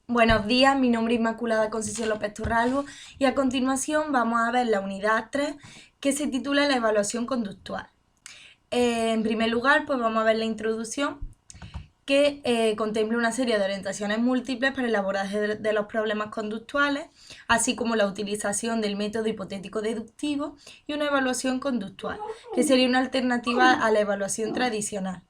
Buenos días, mi nombre es Inmaculada Concesión López Torralbo y a continuación vamos a ver la unidad 3 que se titula La evaluación conductual. En primer lugar, pues vamos a ver la introducción que contempla una serie de orientaciones múltiples para el abordaje de los problemas conductuales, así como la utilización del método hipotético deductivo y una evaluación conductual, que sería una alternativa a la evaluación tradicional.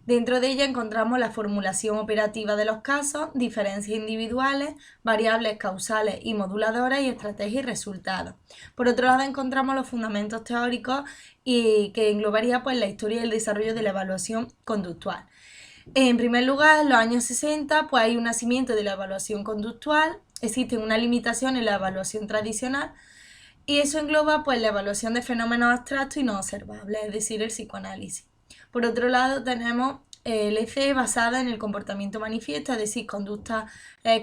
Dentro de ella encontramos la formulación operativa de los casos, diferencias individuales, variables causales y moduladoras y estrategias y resultados. Por otro lado encontramos los fundamentos teóricos y que englobaría pues la historia y el desarrollo de la evaluación conductual. En primer lugar, en los años 60 pues hay un nacimiento de la evaluación conductual, existe una limitación en la evaluación tradicional y eso engloba pues la evaluación de fenómenos abstractos y no observables, es decir, el psicoanálisis. Por otro lado, tenemos el ECE basada en el comportamiento manifiesto, es decir, conducta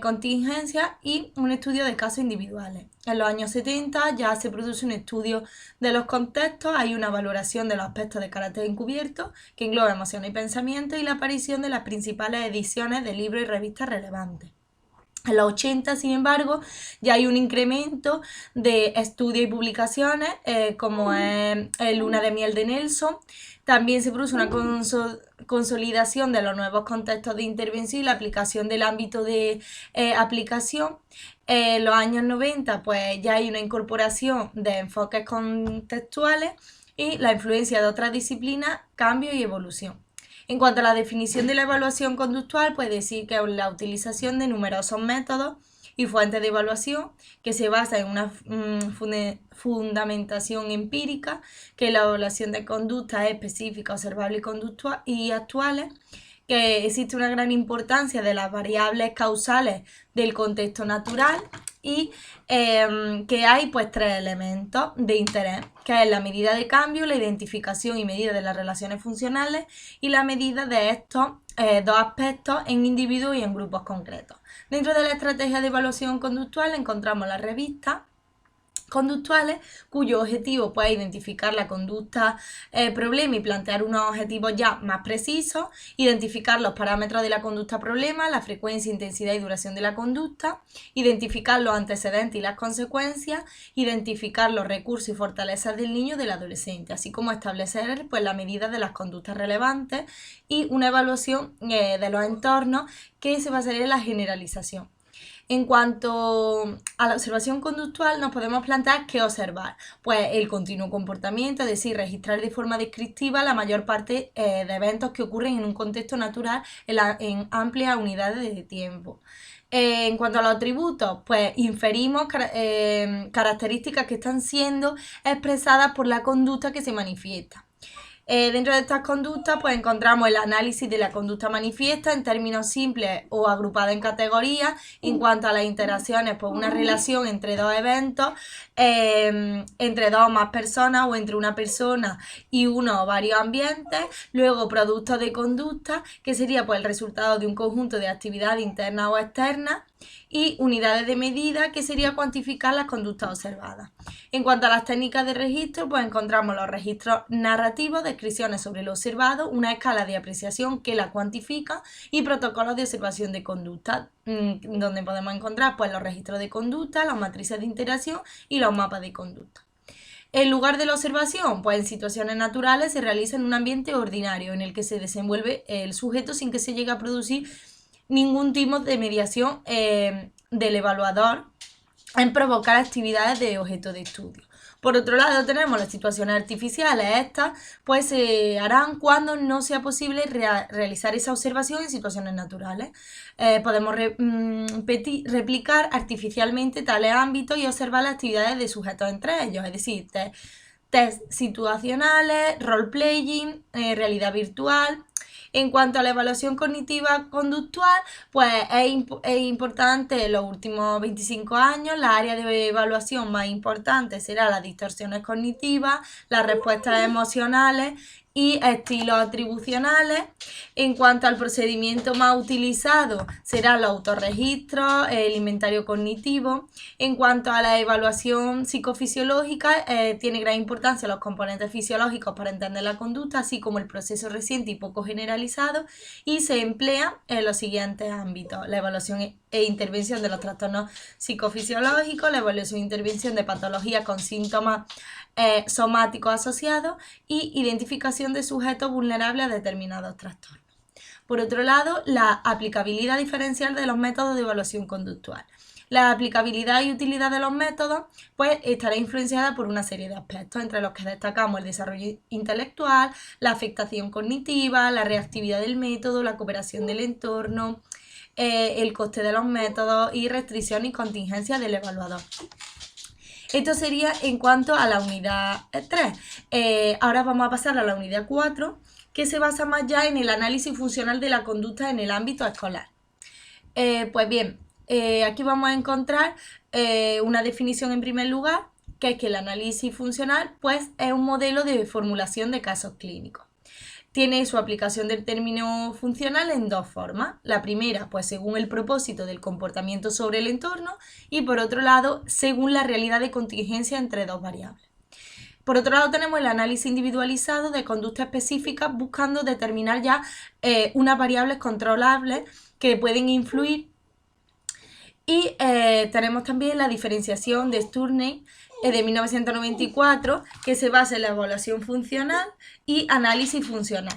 contingencia y un estudio de casos individuales. En los años 70 ya se produce un estudio de los contextos, hay una valoración de los aspectos de carácter encubierto que engloba emociones y pensamientos y la aparición de las principales ediciones de libros y revistas relevantes. En los 80, sin embargo, ya hay un incremento de estudios y publicaciones, como es Luna de Miel de Nelson. También se produce una consolidación de los nuevos contextos de intervención y la aplicación del ámbito de aplicación. En los años 90, pues ya hay una incorporación de enfoques contextuales y la influencia de otras disciplinas, cambio y evolución. En cuanto a la definición de la evaluación conductual, puede decir que es la utilización de numerosos métodos y fuentes de evaluación que se basa en una fundamentación empírica, que la evaluación de conductas específicas, observables y actuales, que existe una gran importancia de las variables causales del contexto natural y que hay pues tres elementos de interés, que es la medida de cambio, la identificación y medida de las relaciones funcionales y la medida de estos dos aspectos en individuos y en grupos concretos. Dentro de la estrategia de evaluación conductual encontramos la revista conductuales, cuyo objetivo puede identificar la conducta problema y plantear unos objetivos ya más precisos, identificar los parámetros de la conducta problema, la frecuencia, intensidad y duración de la conducta, identificar los antecedentes y las consecuencias, identificar los recursos y fortalezas del niño y del adolescente, así como establecer pues, la medida de las conductas relevantes y una evaluación de los entornos que se basaría en la generalización. En cuanto a la observación conductual, nos podemos plantear qué observar. Pues el continuo comportamiento, es decir, registrar de forma descriptiva la mayor parte de eventos que ocurren en un contexto natural en amplias unidades de tiempo. En cuanto a los atributos, pues inferimos características que están siendo expresadas por la conducta que se manifiesta. Dentro de estas conductas pues encontramos el análisis de la conducta manifiesta en términos simples o agrupada en categorías. En cuanto a las interacciones, pues una relación entre dos eventos, entre dos o más personas o entre una persona y uno o varios ambientes. Luego productos de conducta, que sería pues el resultado de un conjunto de actividades internas o externas. Y unidades de medida, que sería cuantificar las conductas observadas. En cuanto a las técnicas de registro, pues encontramos los registros narrativos, descripciones sobre lo observado, una escala de apreciación que la cuantifica y protocolos de observación de conducta, donde podemos encontrar pues, los registros de conducta, las matrices de interacción y los mapas de conducta. En lugar de la observación, pues en situaciones naturales se realiza en un ambiente ordinario en el que se desenvuelve el sujeto sin que se llegue a producir ningún tipo de mediación del evaluador en provocar actividades de objeto de estudio. Por otro lado tenemos las situaciones artificiales, estas pues se harán cuando no sea posible realizar esa observación en situaciones naturales. Podemos replicar artificialmente tales ámbitos y observar las actividades de sujetos entre ellos, es decir, test situacionales, role-playing, realidad virtual. En cuanto a la evaluación cognitiva conductual, pues es importante en los últimos 25 años, la área de evaluación más importante será las distorsiones cognitivas, las respuestas emocionales y estilos atribucionales. En cuanto al procedimiento más utilizado, serán los autorregistros, el inventario cognitivo. En cuanto a la evaluación psicofisiológica, tiene gran importancia los componentes fisiológicos para entender la conducta, así como el proceso reciente y poco generalizado, y se emplea en los siguientes ámbitos: la evaluación e intervención de los trastornos psicofisiológicos, la evaluación e intervención de patologías con síntomas somáticos asociados y identificación de sujetos vulnerables a determinados trastornos. Por otro lado, la aplicabilidad diferencial de los métodos de evaluación conductual. La aplicabilidad y utilidad de los métodos pues estará influenciada por una serie de aspectos, entre los que destacamos el desarrollo intelectual, la afectación cognitiva, la reactividad del método, la cooperación del entorno, el coste de los métodos y restricción y contingencia del evaluador. Esto sería en cuanto a la unidad 3. Ahora vamos a pasar a la unidad 4, que se basa más ya en el análisis funcional de la conducta en el ámbito escolar. Pues bien, aquí vamos a encontrar una definición en primer lugar, que es que el análisis funcional pues, es un modelo de formulación de casos clínicos. Tiene su aplicación del término funcional en dos formas. La primera, pues según el propósito del comportamiento sobre el entorno, y por otro lado, según la realidad de contingencia entre dos variables. Por otro lado, tenemos el análisis individualizado de conductas específicas buscando determinar ya unas variables controlables que pueden influir. Y tenemos también la diferenciación de Sturney de 1994, que se basa en la evaluación funcional y análisis funcional.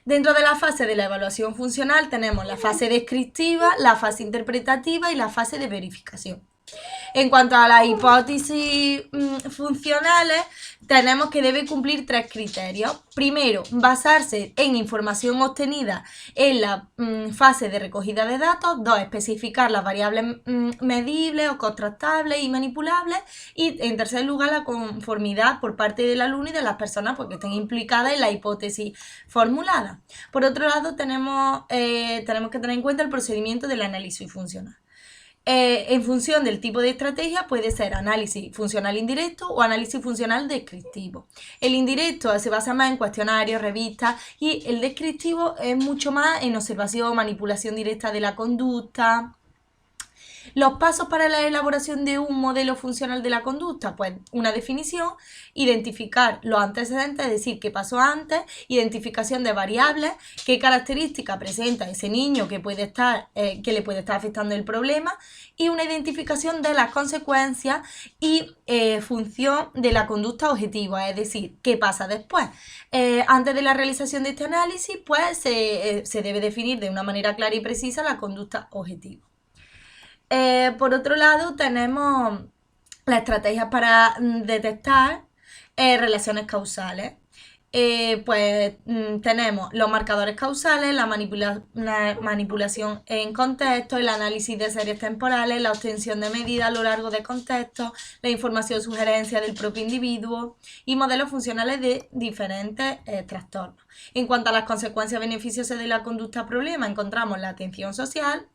Dentro de la fase de la evaluación funcional tenemos la fase descriptiva, la fase interpretativa y la fase de verificación. En cuanto a las hipótesis funcionales, tenemos que debe cumplir tres criterios. Primero, basarse en información obtenida en la fase de recogida de datos. Dos, especificar las variables medibles o contrastables y manipulables. Y en tercer lugar, la conformidad por parte del alumno y de las personas que estén implicadas en la hipótesis formulada. Por otro lado, tenemos que tener en cuenta el procedimiento del análisis funcional. En función del tipo de estrategia puede ser análisis funcional indirecto o análisis funcional descriptivo. El indirecto se basa más en cuestionarios, revistas, y el descriptivo es mucho más en observación, manipulación directa de la conducta. Los pasos para la elaboración de un modelo funcional de la conducta, pues una definición, identificar los antecedentes, es decir, qué pasó antes, identificación de variables, qué característica presenta ese niño que le puede estar afectando el problema, y una identificación de las consecuencias y función de la conducta objetiva, es decir, qué pasa después. Antes de la realización de este análisis, pues se debe definir de una manera clara y precisa la conducta objetiva. Por otro lado, tenemos las estrategias para detectar relaciones causales. Tenemos los marcadores causales, la manipulación en contexto, el análisis de series temporales, la obtención de medidas a lo largo de contextos, la información sugerencia del propio individuo y modelos funcionales de diferentes trastornos. En cuanto a las consecuencias beneficiosas de la conducta problema, encontramos la atención social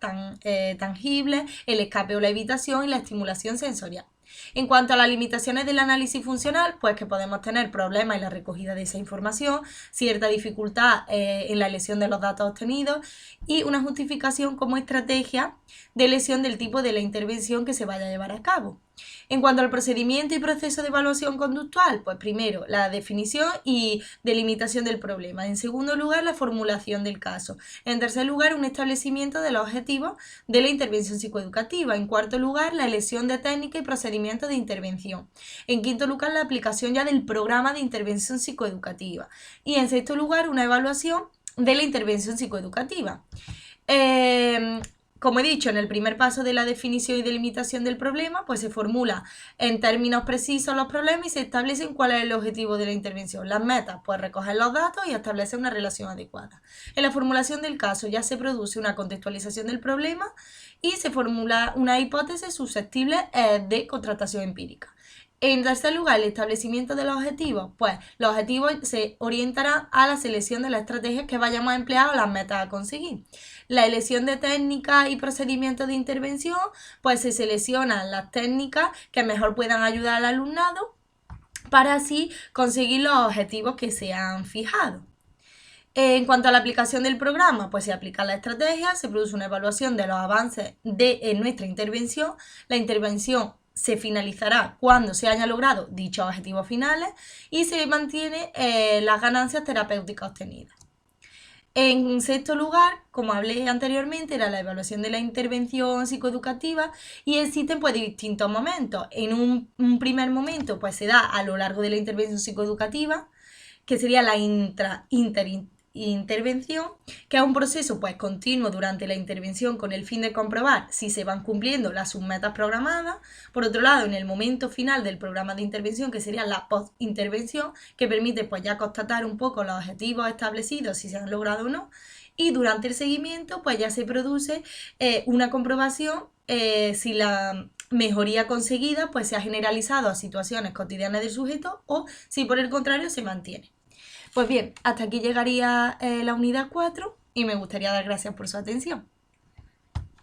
tangible, el escape o la evitación y la estimulación sensorial. En cuanto a las limitaciones del análisis funcional, pues que podemos tener problemas en la recogida de esa información, cierta dificultad en la elección de los datos obtenidos y una justificación como estrategia de elección del tipo de la intervención que se vaya a llevar a cabo. En cuanto al procedimiento y proceso de evaluación conductual, pues primero la definición y delimitación del problema. En segundo lugar, la formulación del caso. En tercer lugar, un establecimiento de los objetivos de la intervención psicoeducativa. En cuarto lugar, la elección de técnica y procedimientos de intervención. En quinto lugar, la aplicación ya del programa de intervención psicoeducativa. Y en sexto lugar, una evaluación de la intervención psicoeducativa. Como he dicho, en el primer paso de la definición y delimitación del problema, pues se formula en términos precisos los problemas y se establecen cuál es el objetivo de la intervención. Las metas, pues recoger los datos y establecer una relación adecuada. En la formulación del caso ya se produce una contextualización del problema y se formula una hipótesis susceptible de contrastación empírica. En tercer lugar, el establecimiento de los objetivos. Pues los objetivos se orientarán a la selección de las estrategias que vayamos a emplear o las metas a conseguir. La elección de técnicas y procedimientos de intervención, pues se seleccionan las técnicas que mejor puedan ayudar al alumnado para así conseguir los objetivos que se han fijado. En cuanto a la aplicación del programa, pues se aplica la estrategia, se produce una evaluación de los avances de nuestra intervención. La intervención se finalizará cuando se hayan logrado dichos objetivos finales y se mantiene las ganancias terapéuticas obtenidas. En sexto lugar, como hablé anteriormente, era la evaluación de la intervención psicoeducativa y existen pues distintos momentos. En un primer momento pues se da a lo largo de la intervención psicoeducativa, que sería la intervención, que es un proceso pues continuo durante la intervención con el fin de comprobar si se van cumpliendo las submetas programadas. Por otro lado, en el momento final del programa de intervención, que sería la post-intervención, que permite pues ya constatar un poco los objetivos establecidos, si se han logrado o no. Y durante el seguimiento pues ya se produce una comprobación si la mejoría conseguida pues se ha generalizado a situaciones cotidianas del sujeto o si por el contrario se mantiene. Pues bien, hasta aquí llegaría la unidad 4 y me gustaría dar gracias por su atención.